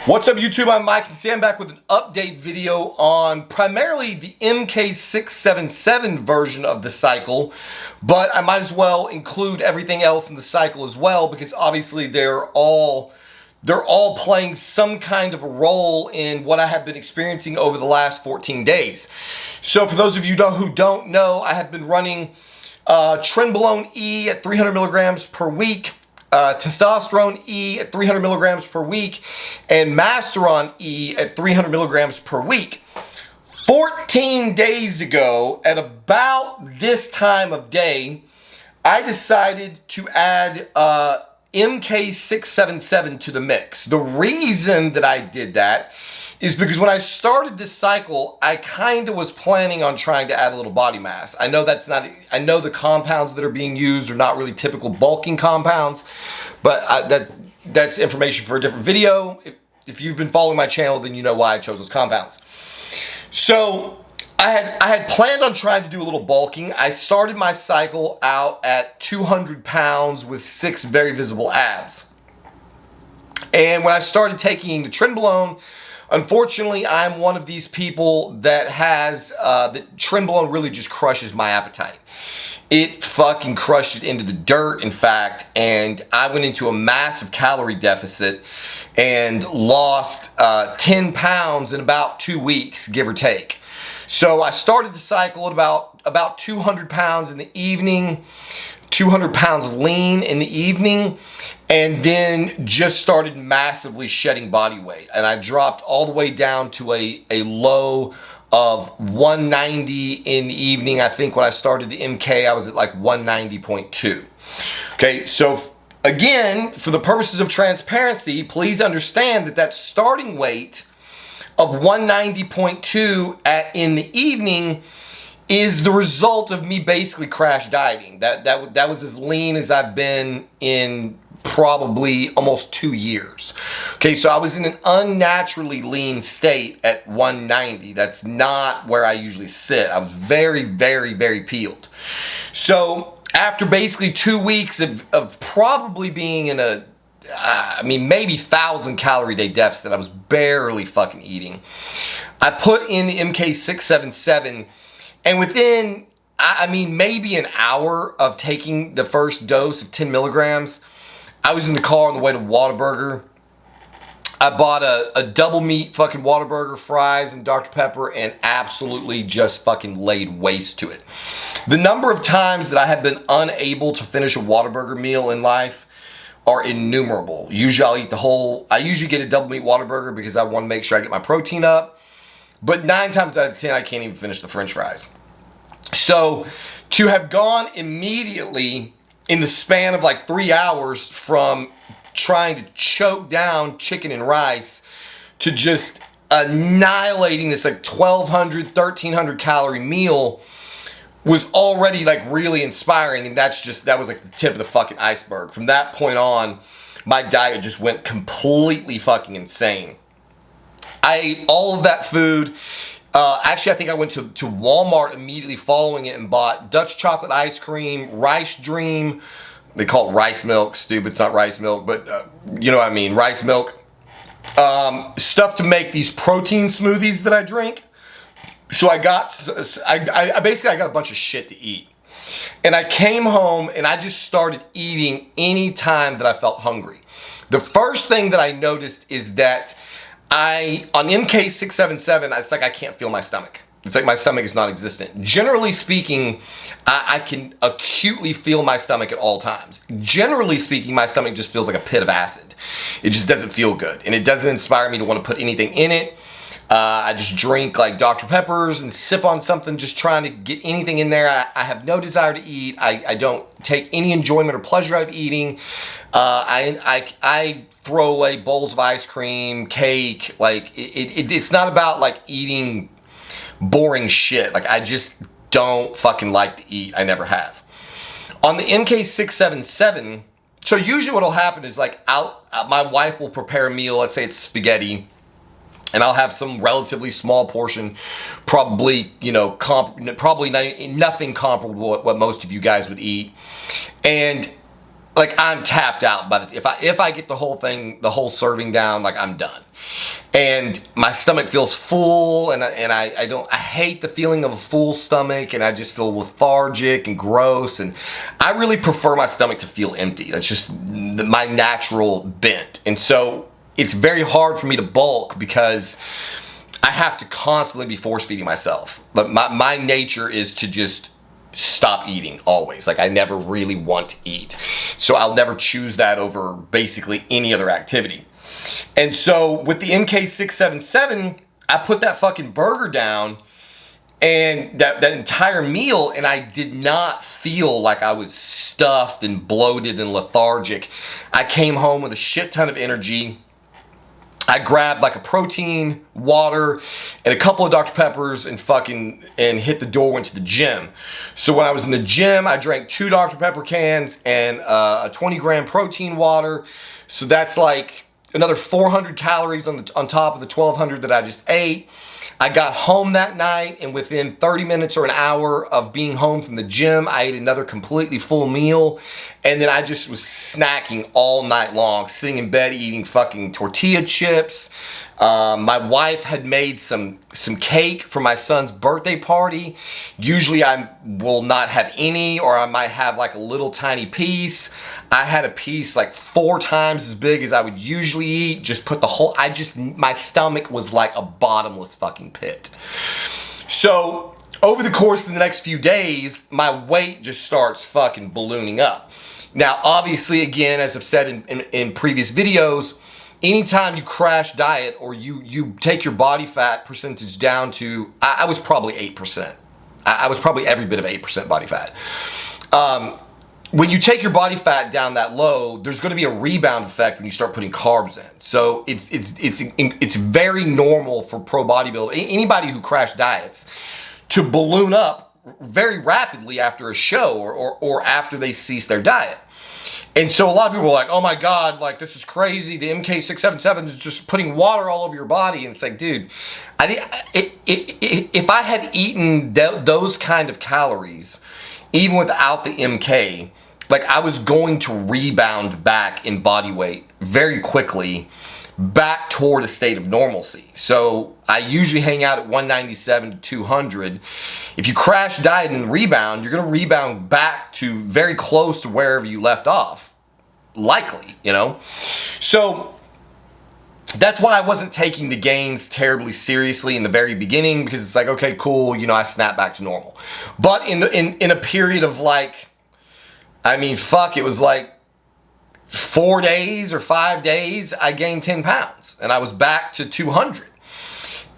What's up YouTube, I'm Mike and today I'm back with an update video on primarily the MK677 version of the cycle, but I might as well include everything else in the cycle as well because obviously they're all playing some kind of a role in what I have been experiencing over the last 14 days. So for those of you who don't know, I have been running Trenbolone E at 300 milligrams per week, Testosterone E at 300 milligrams per week, and Masteron E at 300 milligrams per week. 14 days ago, at about this time of day, I decided to add MK677 to the mix. The reason that I did that is because when I started this cycle, I kind of was planning on trying to add a little body mass. I know I know the compounds that are being used are not really typical bulking compounds, but that's information for a different video. If you've been following my channel, then you know why I chose those compounds. So I had planned on trying to do a little bulking. I started my cycle out at 200 pounds with 6 very visible abs. And when I started taking the Trenbolone, unfortunately, I'm one of these people that has, that Trenbolone really just crushes my appetite. It fucking crushed it into the dirt, in fact, and I went into a massive calorie deficit and lost 10 pounds in about 2 weeks, give or take. So I started the cycle at about 200 pounds in the evening, 200 pounds lean in the evening, and then just started massively shedding body weight. And I dropped all the way down to a low of 190 in the evening. I think when I started the MK, I was at like 190.2. Okay, so again, for the purposes of transparency, please understand that starting weight of 190.2 in the evening is the result of me basically crash dieting. That was as lean as I've been in probably almost 2 years. Okay, so I was in an unnaturally lean state at 190. That's not where I usually sit. I was very, very, very peeled. So after basically 2 weeks of probably being in a maybe 1,000 calorie day deficit, I was barely fucking eating. I put in the MK677, and within, maybe an hour of taking the first dose of 10 milligrams, I was in the car on the way to Whataburger. I bought a double meat fucking Whataburger, fries, and Dr. Pepper, and absolutely just fucking laid waste to it. The number of times that I have been unable to finish a Whataburger meal in life are innumerable. Usually I usually get a double meat Whataburger because I want to make sure I get my protein up. But 9 times out of 10, I can't even finish the french fries. So to have gone immediately in the span of like 3 hours from trying to choke down chicken and rice to just annihilating this like 1,200, 1,300 calorie meal was already like really inspiring, and that was like the tip of the fucking iceberg. From that point on, my diet just went completely fucking insane. I ate all of that food. Actually, I think I went to Walmart immediately following it and bought Dutch chocolate ice cream, Rice Dream. They call it rice milk. Stupid, it's not rice milk, but you know what I mean, rice milk. Stuff to make these protein smoothies that I drink. So I basically got a bunch of shit to eat. And I came home and I just started eating any time that I felt hungry. The first thing that I noticed is that on MK677, it's like I can't feel my stomach. It's like my stomach is non-existent. Generally speaking, I can acutely feel my stomach at all times. Generally speaking, my stomach just feels like a pit of acid. It just doesn't feel good, and it doesn't inspire me to want to put anything in it. I just drink like Dr. Peppers and sip on something, just trying to get anything in there. I have no desire to eat. I don't take any enjoyment or pleasure out of eating. I throw away bowls of ice cream, cake. Like it's not about like eating boring shit. Like I just don't fucking like to eat. I never have. On the MK677, so usually what'll happen is like my wife will prepare a meal. Let's say it's spaghetti, and I'll have some relatively small portion, probably, you know, probably nothing comparable to what most of you guys would eat. And like I'm tapped out by the if I get the whole thing, the whole serving down, like I'm done. And my stomach feels full, and I hate the feeling of a full stomach, and I just feel lethargic and gross, and I really prefer my stomach to feel empty. That's just my natural bent. And so it's very hard for me to bulk because I have to constantly be force feeding myself. But my nature is to just stop eating always. Like I never really want to eat. So I'll never choose that over basically any other activity. And so with the MK677, I put that fucking burger down and that entire meal, and I did not feel like I was stuffed and bloated and lethargic. I came home with a shit ton of energy. I grabbed like a protein, water, and a couple of Dr. Peppers and hit the door, went to the gym. So when I was in the gym, I drank 2 Dr. Pepper cans and a 20-gram protein water. So that's like another 400 calories on top of the 1,200 that I just ate. I got home that night, and within 30 minutes or an hour of being home from the gym, I ate another completely full meal. And then I just was snacking all night long, sitting in bed eating fucking tortilla chips. My wife had made some cake for my son's birthday party. Usually I will not have any, or I might have like a little tiny piece. I had a piece like 4 times as big as I would usually eat. Just put the whole, my stomach was like a bottomless fucking pit. So over the course of the next few days, my weight just starts fucking ballooning up. Now, obviously, again, as I've said in previous videos, anytime you crash diet or you take your body fat percentage down to, I was probably 8%. I was probably every bit of 8% body fat. When you take your body fat down that low, there's going to be a rebound effect when you start putting carbs in. So it's very normal for pro bodybuilder, anybody who crash diets, to balloon up very rapidly after a show or after they cease their diet. And so a lot of people are like, oh my God, like this is crazy. The MK677 is just putting water all over your body. And it's like, dude, if I had eaten those kind of calories, even without the MK, like I was going to rebound back in body weight very quickly back toward a state of normalcy. So I usually hang out at 197 to 200. If you crash diet and rebound, you're going to rebound back to very close to wherever you left off. Likely, you know? So that's why I wasn't taking the gains terribly seriously in the very beginning, because it's like, okay, cool, you know, I snap back to normal. But in a period of like, I mean, fuck, it was like 4 days or 5 days, I gained 10 pounds and I was back to 200.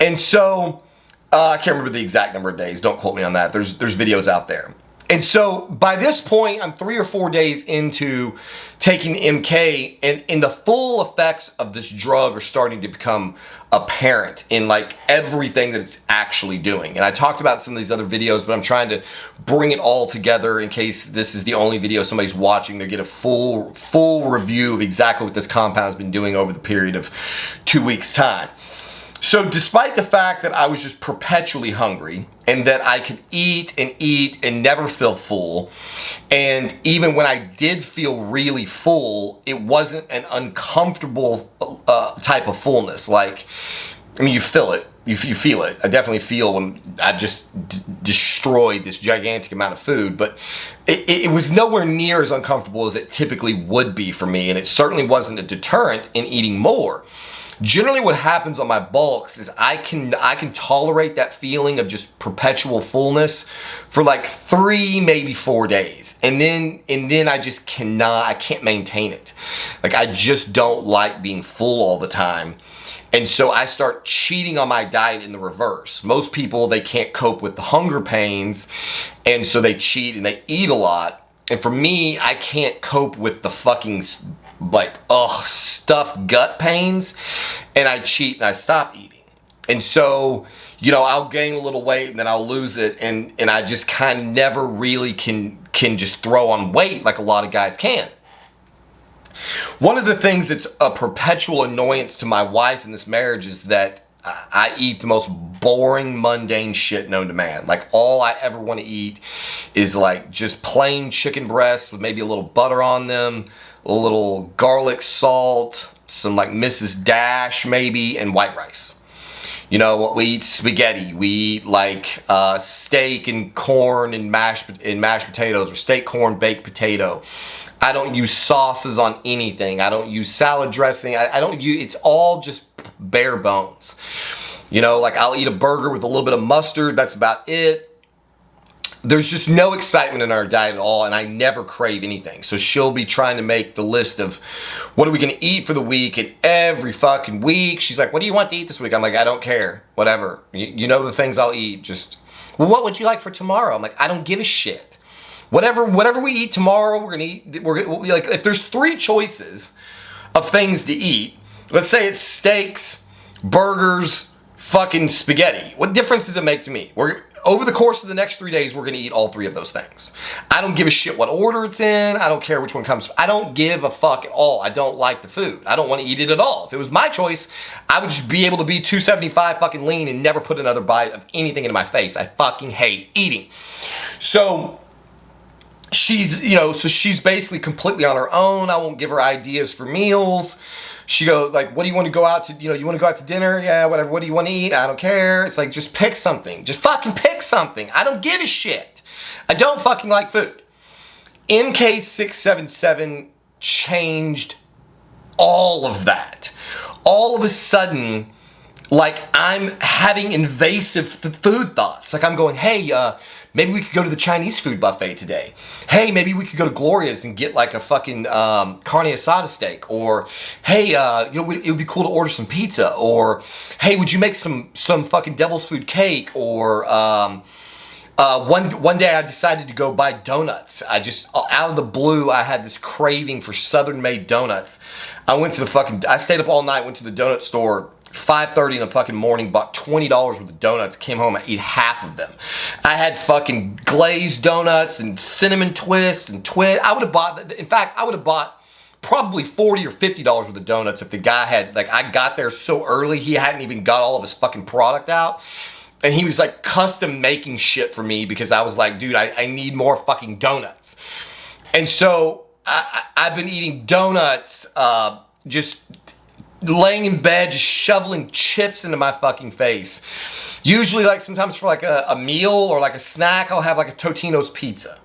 And so, I can't remember the exact number of days. Don't quote me on that. There's videos out there. And so by this point, I'm 3 or 4 days into taking the MK, and the full effects of this drug are starting to become apparent in like everything that it's actually doing. And I talked about some of these other videos, but I'm trying to bring it all together in case this is the only video somebody's watching to get a full review of exactly what this compound has been doing over the period of 2 weeks' time. So despite the fact that I was just perpetually hungry and that I could eat and never feel full, and even when I did feel really full, it wasn't an uncomfortable type of fullness. Like, I mean, you feel it. You feel it. I definitely feel when I just destroyed this gigantic amount of food, but it was nowhere near as uncomfortable as it typically would be for me, and it certainly wasn't a deterrent in eating more. Generally what happens on my bulks is I can tolerate that feeling of just perpetual fullness for like 3, maybe 4 days. And then I just I can't maintain it. Like I just don't like being full all the time. And so I start cheating on my diet in the reverse. Most people, they can't cope with the hunger pains, and so they cheat and they eat a lot. And for me, I can't cope with the fucking like, stuffed gut pains, and I cheat and I stop eating. And so, you know, I'll gain a little weight and then I'll lose it, and I just kind of never really can just throw on weight like a lot of guys can. One of the things that's a perpetual annoyance to my wife in this marriage is that I eat the most boring, mundane shit known to man. Like, all I ever want to eat is like just plain chicken breasts with maybe a little butter on them, a little garlic salt, some like Mrs. Dash maybe, and white rice. You know, we eat spaghetti. We eat like steak and corn and mashed potatoes, or steak, corn, baked potato. I don't use sauces on anything. I don't use salad dressing. I don't use, it's all just bare bones. You know, like I'll eat a burger with a little bit of mustard. That's about it. There's just no excitement in our diet at all, and I never crave anything. So she'll be trying to make the list of what are we going to eat for the week, and every fucking week she's like, what do you want to eat this week? I'm like, I don't care. Whatever. You know the things I'll eat. Just, well, what would you like for tomorrow? I'm like, I don't give a shit. Whatever we eat tomorrow, we're gonna eat. We're like, if there's 3 choices of things to eat, let's say it's steaks, burgers, fucking spaghetti. What difference does it make to me? Over the course of the next 3 days, we're gonna eat all 3 of those things. I don't give a shit what order it's in. I don't care which one comes. I don't give a fuck at all. I don't like the food. I don't want to eat it at all. If it was my choice, I would just be able to be 275 fucking lean and never put another bite of anything into my face. I fucking hate eating. So she's, you know, so she's basically completely on her own. I won't give her ideas for meals. She goes like, what do you want to go out to, you know, you want to go out to dinner? Yeah, whatever. What do you want to eat? I don't care. It's like, just pick something. Just fucking pick something. I don't give a shit. I don't fucking like food. MK677 changed all of that. All of a sudden, like, I'm having invasive food thoughts. Like, I'm going, hey, maybe we could go to the Chinese food buffet today. Hey, maybe we could go to Gloria's and get like a fucking carne asada steak. Or, hey, you know, it would be cool to order some pizza. Or, hey, would you make some fucking devil's food cake? Or one day I decided to go buy donuts. I just, out of the blue, I had this craving for Southern made donuts. I stayed up all night, went to the donut store, 5:30 in the fucking morning, bought $20 worth of donuts, came home, I ate half of them. I had fucking glazed donuts and cinnamon twists and I would have bought probably $40 or $50 worth of donuts if the guy had, like, I got there so early, he hadn't even got all of his fucking product out. And he was like custom making shit for me because I was like, dude, I need more fucking donuts. And so I've been eating donuts, just laying in bed, just shoveling chips into my fucking face. Usually, like, sometimes for like a meal or like a snack, I'll have like a Totino's pizza.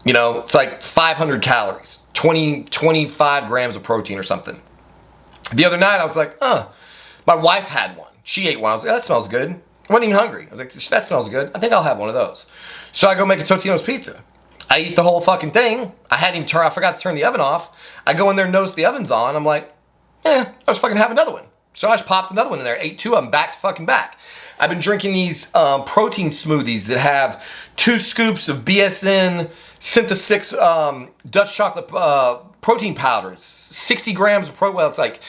You know, it's like 500 calories, 25 grams of protein or something. The other night, I was like, my wife had one. She ate one. I was like, that smells good. I wasn't even hungry. I was like, that smells good. I think I'll have one of those. So I go make a Totino's pizza. I eat the whole fucking thing. I forgot to turn the oven off. I go in there and notice the oven's on. I'm like, I was fucking have another one. So I just popped another one in there, ate 2 of them back to fucking back. I've been drinking these protein smoothies that have 2 scoops of BSN Synthesis Dutch chocolate protein powders, 60 grams of it's like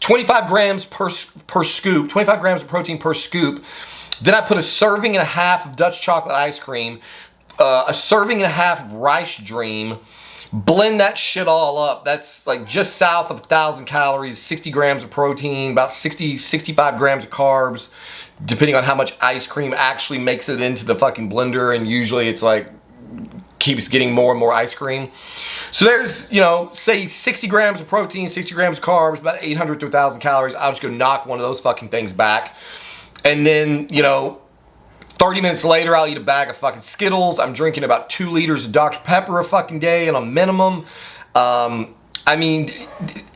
25 grams per scoop, 25 grams of protein per scoop. Then I put a serving and a half of Dutch chocolate ice cream, a serving and a half of Rice Dream. Blend that shit all up. That's like just south of 1,000 calories, 60 grams of protein, about 65 grams of carbs, depending on how much ice cream actually makes it into the fucking blender. And usually it's like, keeps getting more and more ice cream. So there's, you know, say 60 grams of protein, 60 grams of carbs, about 800 to 1,000 calories. I'll just go knock one of those fucking things back. And then, you know, 30 minutes later, I'll eat a bag of fucking Skittles. I'm drinking about 2 liters of Dr. Pepper a fucking day on a minimum. I mean,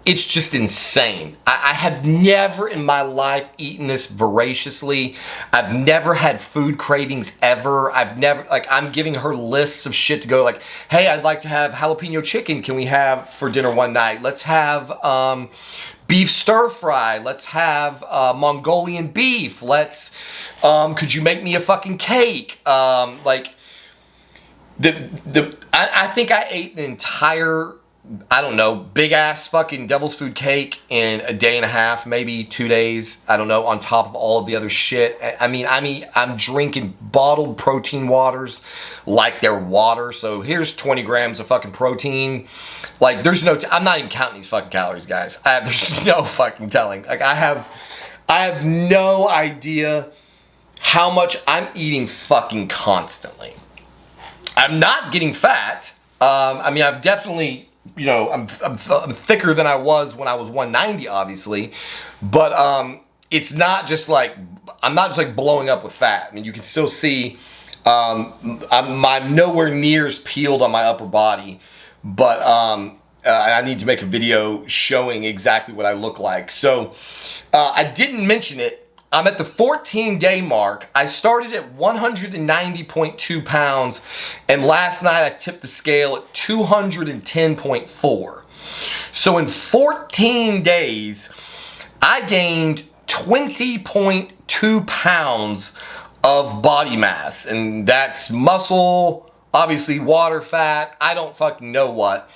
it's just insane. I have never in my life eaten this voraciously. I've never had food cravings ever. I've never, like, I'm giving her lists of shit to go like, hey, I'd like to have jalapeno chicken. Can we have for dinner one night? Let's have beef stir fry. Let's have Mongolian beef. Let's, could you make me a fucking cake? Like, I think I ate the entire, I don't know, big ass fucking devil's food cake in a day and a half, maybe 2 days. I don't know, on top of all of the other shit. I mean, I'm drinking bottled protein waters like they're water. So here's 20 grams of fucking protein. Like, there's no, I'm not even counting these fucking calories, guys. There's no fucking telling. Like, I I have no idea how much I'm eating fucking constantly. I'm not getting fat. I mean, I've definitely, you know, I'm thicker than I was when I was 190, obviously, but it's not just like, I'm not just like blowing up with fat. I mean, you can still see I'm nowhere near as peeled on my upper body, but I need to make a video showing exactly what I look like. So I didn't mention it. I'm at the 14-day mark. I started at 190.2 pounds, and last night I tipped the scale at 210.4. So in 14 days, I gained 20.2 pounds of body mass, and that's muscle, obviously water, fat, I don't fucking know what.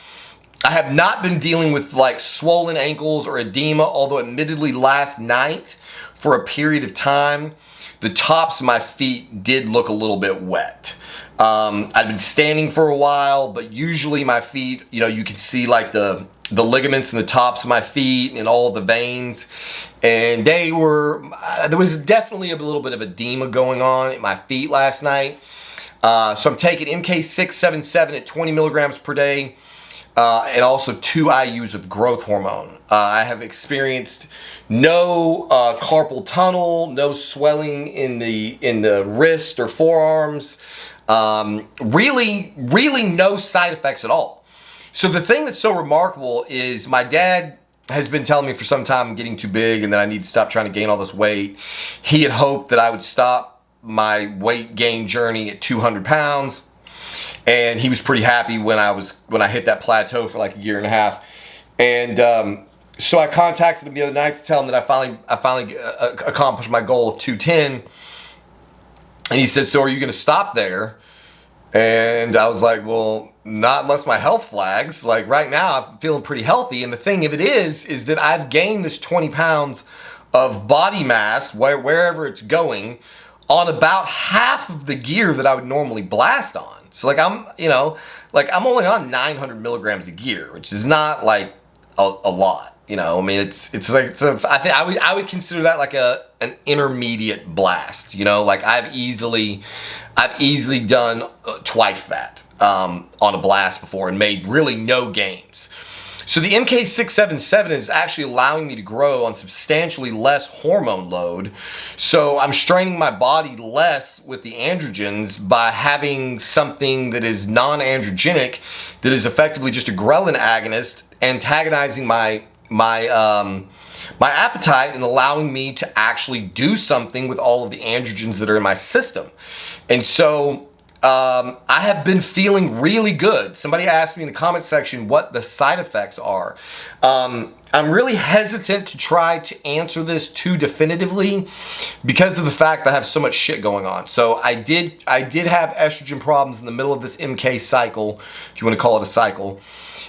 I have not been dealing with like swollen ankles or edema, although admittedly last night, for a period of time, the tops of my feet did look a little bit wet. I've been standing for a while, but usually my feet, you know, you can see like the ligaments in the tops of my feet and all the veins, and they were, there was definitely a little bit of edema going on in my feet last night. So I'm taking MK677 at 20 milligrams per day, and also 2 IUs of growth hormone. I have experienced no carpal tunnel, no swelling in the wrist or forearms, really no side effects at all. So the thing that's so remarkable is my dad has been telling me for some time I'm getting too big and that I need to stop trying to gain all this weight. He had hoped that I would stop my weight gain journey at 200 pounds. And he was pretty happy when I hit that plateau for like a year and a half. And so I contacted him the other night to tell him that I finally accomplished my goal of 210. And he said, "So are you going to stop there?" And I was like, "Well, not unless my health flags. Like right now I'm feeling pretty healthy. And the thing of it is that I've gained this 20 pounds of body mass wherever it's going on about half of the gear that I would normally blast on. So like I'm only on 900 milligrams of gear, which is not like a lot, you know. I mean, I would consider that like an intermediate blast, you know. Like I've easily done twice that on a blast before and made really no gains. So the MK677 is actually allowing me to grow on substantially less hormone load. So I'm straining my body less with the androgens by having something that is non-androgenic, that is effectively just a ghrelin agonist, antagonizing my appetite and allowing me to actually do something with all of the androgens that are in my system. And so I have been feeling really good. Somebody asked me in the comment section what the side effects are. I'm really hesitant to try to answer this too definitively because of the fact that I have so much shit going on. So I did have estrogen problems in the middle of this MK cycle, if you want to call it a cycle.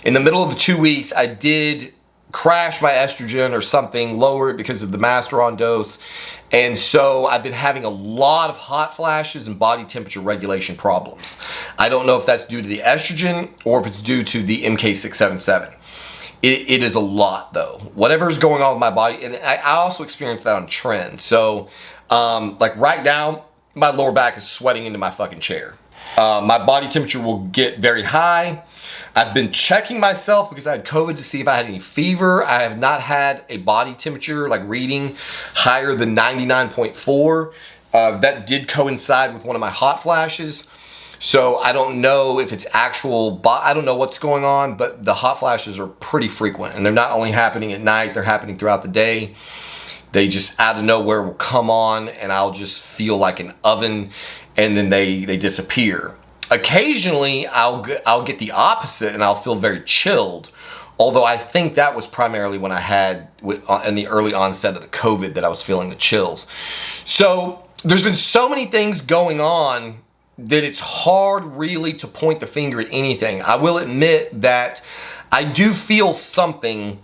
In the middle of the 2 weeks, I did crash my estrogen or something, lower it because of the Masteron dose. And so I've been having a lot of hot flashes and body temperature regulation problems. I don't know if that's due to the estrogen or if it's due to the MK677. It is a lot though. Whatever's going on with my body, and I also experienced that on trend. So like right now, my lower back is sweating into my fucking chair. My body temperature will get very high. I've been checking myself because I had COVID to see if I had any fever. I have not had a body temperature like reading higher than 99.4. That did coincide with one of my hot flashes. So I don't know if it's actual, I don't know what's going on, but the hot flashes are pretty frequent. And they're not only happening at night, they're happening throughout the day. They just out of nowhere will come on and I'll just feel like an oven and then they disappear. Occasionally, I'll get the opposite and I'll feel very chilled. Although I think that was primarily when I had, in the early onset of the COVID, that I was feeling the chills. So there's been so many things going on that it's hard really to point the finger at anything. I will admit that I do feel something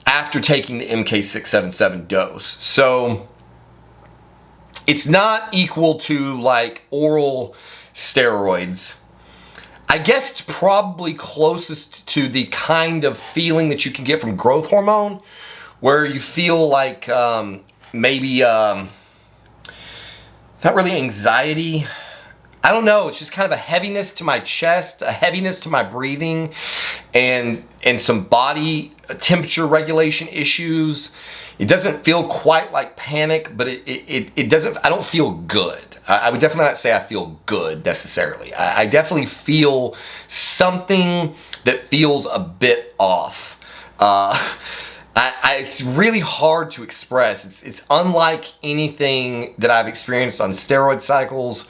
after taking the MK677 dose. So it's not equal to like oral steroids. I guess it's probably closest to the kind of feeling that you can get from growth hormone, where you feel like maybe, not really anxiety. I don't know. It's just kind of a heaviness to my chest, a heaviness to my breathing, and some body temperature regulation issues. It doesn't feel quite like panic, but it doesn't, I don't feel good. I would definitely not say I feel good necessarily. I definitely feel something that feels a bit off. It's really hard to express. It's unlike anything that I've experienced on steroid cycles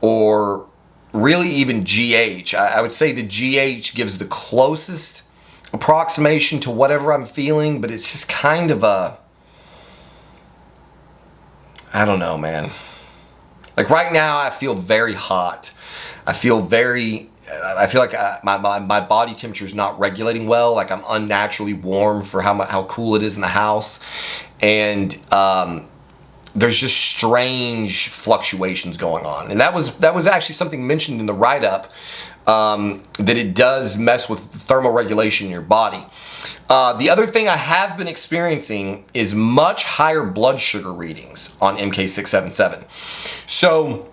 or really even GH. I would say the GH gives the closest approximation to whatever I'm feeling, but it's just kind of a, I don't know, man. Like right now I feel very hot. I feel like my body temperature is not regulating well. Like I'm unnaturally warm for how cool it is in the house. And there's just strange fluctuations going on. And that was actually something mentioned in the write-up, that it does mess with thermoregulation in your body. The other thing I have been experiencing is much higher blood sugar readings on MK677. So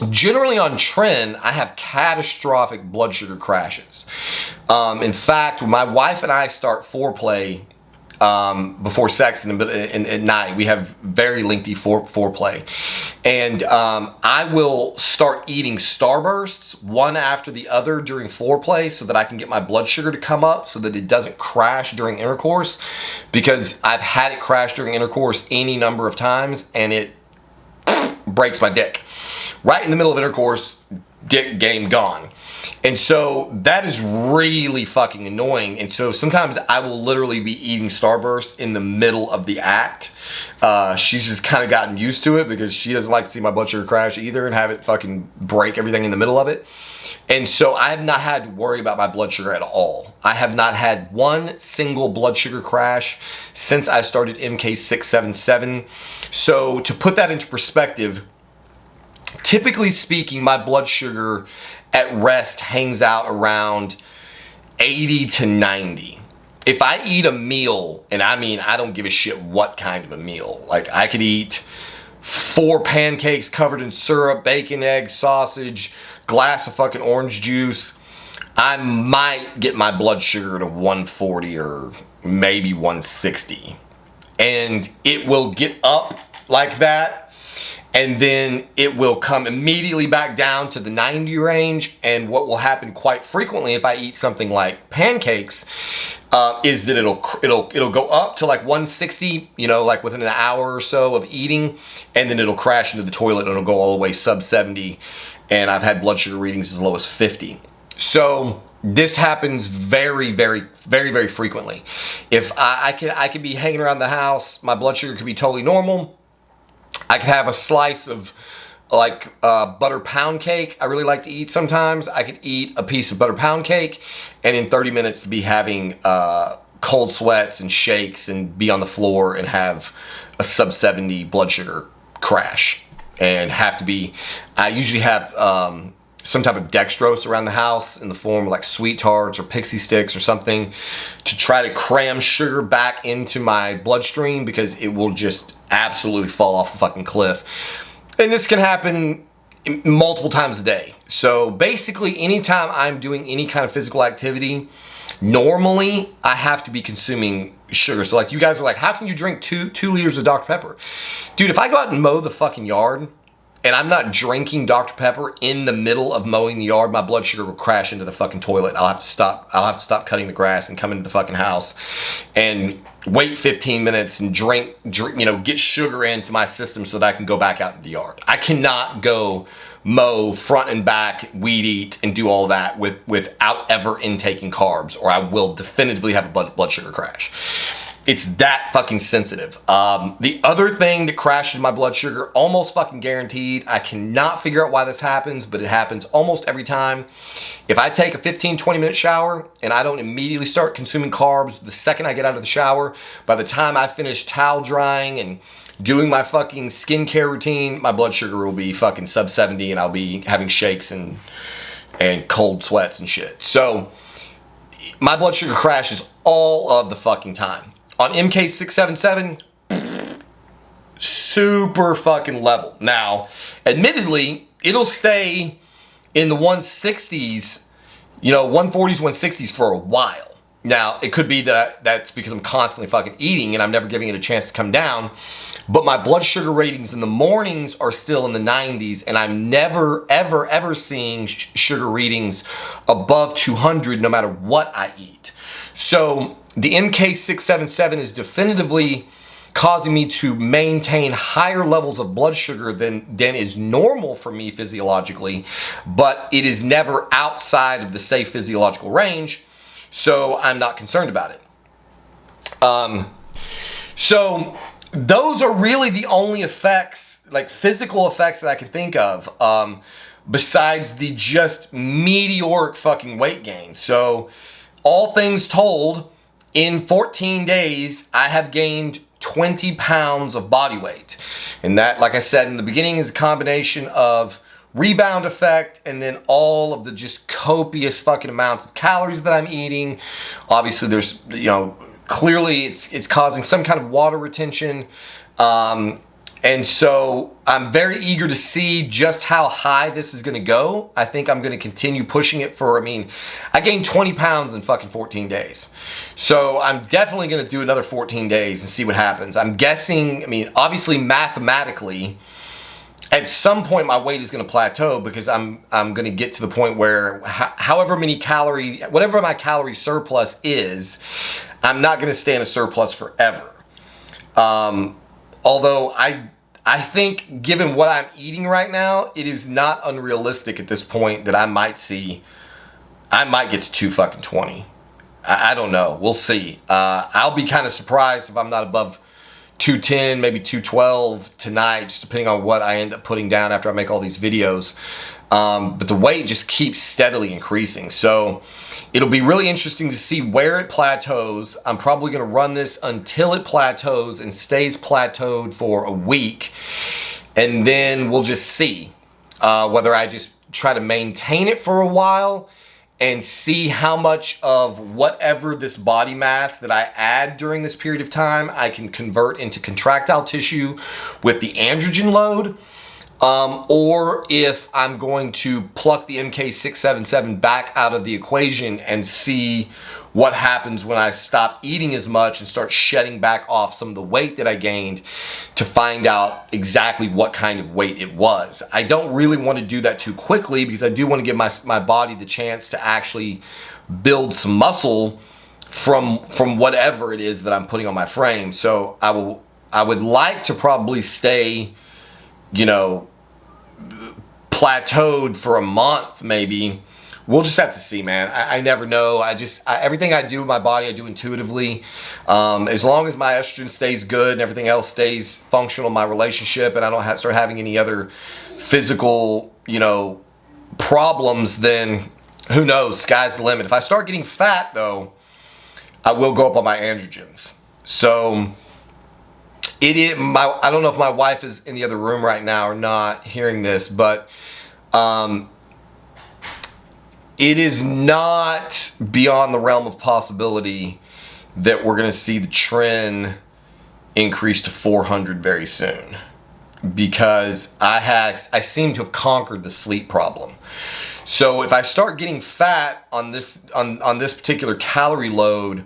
generally on trend, I have catastrophic blood sugar crashes. In fact, when my wife and I start foreplay before sex and at night, we have very lengthy foreplay, and I will start eating Starbursts one after the other during foreplay so that I can get my blood sugar to come up so that it doesn't crash during intercourse, because I've had it crash during intercourse any number of times and it breaks my dick. Right in the middle of intercourse, dick game gone. And so that is really fucking annoying. And so sometimes I will literally be eating Starburst in the middle of the act. She's just kind of gotten used to it because she doesn't like to see my blood sugar crash either and have it fucking break everything in the middle of it. And so I have not had to worry about my blood sugar at all. I have not had one single blood sugar crash since I started MK677. So to put that into perspective, typically speaking, my blood sugar at rest hangs out around 80 to 90. If I eat a meal, and I mean, I don't give a shit what kind of a meal. Like I could eat 4 pancakes covered in syrup, bacon, eggs, sausage, glass of fucking orange juice. I might get my blood sugar to 140 or maybe 160. And it will get up like that. And then it will come immediately back down to the 90 range. And what will happen quite frequently if I eat something like pancakes is that it'll go up to like 160, you know, like within an hour or so of eating, and then it'll crash into the toilet and it'll go all the way sub 70. And I've had blood sugar readings as low as 50. So this happens very, very, very, very frequently. If I could be hanging around the house, my blood sugar could be totally normal. I could have a slice of like butter pound cake I really like to eat sometimes. I could eat a piece of butter pound cake and in 30 minutes be having cold sweats and shakes and be on the floor and have a sub 70 blood sugar crash and have to be, I usually have some type of dextrose around the house in the form of like sweet tarts or pixie sticks or something to try to cram sugar back into my bloodstream because it will just absolutely fall off a fucking cliff. And this can happen multiple times a day. So basically anytime I'm doing any kind of physical activity, normally I have to be consuming sugar. So like you guys are like, how can you drink two liters of Dr. Pepper? Dude, if I go out and mow the fucking yard and I'm not drinking Dr. Pepper in the middle of mowing the yard, my blood sugar will crash into the fucking toilet. I'll have to stop cutting the grass and come into the fucking house and wait 15 minutes and drink, you know, get sugar into my system so that I can go back out into the yard. I cannot go mow front and back, weed eat, and do all that without ever intaking carbs, or I will definitively have a blood sugar crash. It's that fucking sensitive. The other thing that crashes my blood sugar, almost fucking guaranteed, I cannot figure out why this happens, but it happens almost every time. If I take a 15-20 minute shower and I don't immediately start consuming carbs the second I get out of the shower, by the time I finish towel drying and doing my fucking skincare routine, my blood sugar will be fucking sub 70 and I'll be having shakes and cold sweats and shit. So my blood sugar crashes all of the fucking time. On MK677, super fucking level. Now, admittedly, it'll stay in the 160s, you know, 140s, 160s for a while. Now, it could be that that's because I'm constantly fucking eating and I'm never giving it a chance to come down. But my blood sugar ratings in the mornings are still in the 90s, and I'm never, ever, ever seeing sugar readings above 200 no matter what I eat. So the MK677 is definitively causing me to maintain higher levels of blood sugar than is normal for me physiologically, but it is never outside of the safe physiological range, so I'm not concerned about it. So those are really the only effects, like physical effects, that I can think of, besides the just meteoric fucking weight gain. So all things told, in 14 days, I have gained 20 pounds of body weight. And that, like I said in the beginning, is a combination of rebound effect and then all of the just copious fucking amounts of calories that I'm eating. Obviously, there's, you know, clearly it's causing some kind of water retention. And so I'm very eager to see just how high this is going to go. I think I'm going to continue pushing it for, I mean, I gained 20 pounds in fucking 14 days. So I'm definitely going to do another 14 days and see what happens. I'm guessing, I mean, obviously mathematically, at some point my weight is going to plateau because I'm going to get to the point where however many calorie, whatever my calorie surplus is, I'm not going to stay in a surplus forever. Although I think given what I'm eating right now, it is not unrealistic at this point that I might get to 220. I don't know. We'll see. I'll be kind of surprised if I'm not above 210, maybe 212 tonight, just depending on what I end up putting down after I make all these videos. But the weight just keeps steadily increasing. So it'll be really interesting to see where it plateaus. I'm probably going to run this until it plateaus and stays plateaued for a week. And then we'll just see whether I just try to maintain it for a while and see how much of whatever this body mass that I add during this period of time I can convert into contractile tissue with the androgen load. Or if I'm going to pluck the MK677 back out of the equation and see what happens when I stop eating as much and start shedding back off some of the weight that I gained to find out exactly what kind of weight it was. I don't really want to do that too quickly because I do want to give my body the chance to actually build some muscle from whatever it is that I'm putting on my frame. So I would like to probably stay, you know, plateaued for a month maybe. We'll just have to see, man. I never know. Everything I do with my body, I do intuitively. As long as my estrogen stays good and everything else stays functional in my relationship and I don't start having any other physical, you know, problems, then who knows? Sky's the limit. If I start getting fat, though, I will go up on my androgens. So I don't know if my wife is in the other room right now or not hearing this, but it is not beyond the realm of possibility that we're going to see the trend increase to 400 very soon, because I seem to have conquered the sleep problem. So if I start getting fat on this particular calorie load,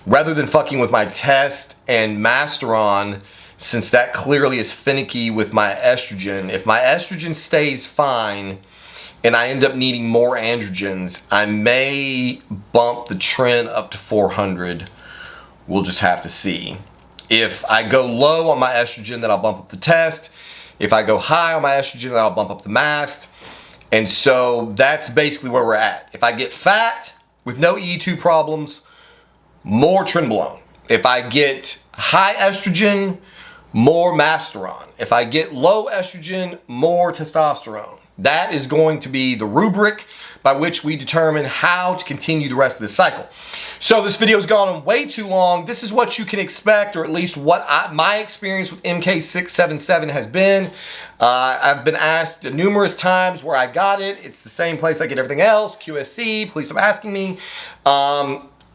rather than fucking with my test and masteron, since that clearly is finicky with my estrogen, if my estrogen stays fine and I end up needing more androgens, I may bump the trend up to 400. We'll just have to see. If I go low on my estrogen, then I'll bump up the test. If I go high on my estrogen, then I'll bump up the mast. And so that's basically where we're at. If I get fat with no E2 problems, more trenbolone. If I get high estrogen, more masteron. If I get low estrogen, more testosterone. That is going to be the rubric by which we determine how to continue the rest of this cycle. So this video has gone on way too long. This is what you can expect, or at least what my experience with MK677 has been. I've been asked numerous times where I got it. It's the same place I get everything else, QSC. Please stop asking me.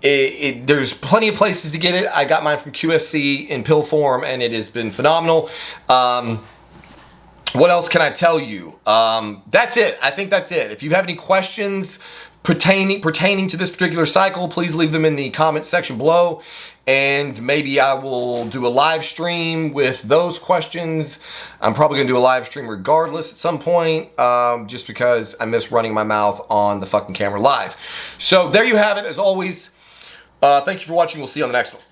there's plenty of places to get it. I got mine from QSC in pill form, and it has been phenomenal. What else can I tell you? That's it. I think that's it. If you have any questions pertaining to this particular cycle, please leave them in the comment section below, and maybe I will do a live stream with those questions. I'm probably going to do a live stream regardless at some point, just because I miss running my mouth on the fucking camera live. So there you have it. As always, thank you for watching. We'll see you on the next one.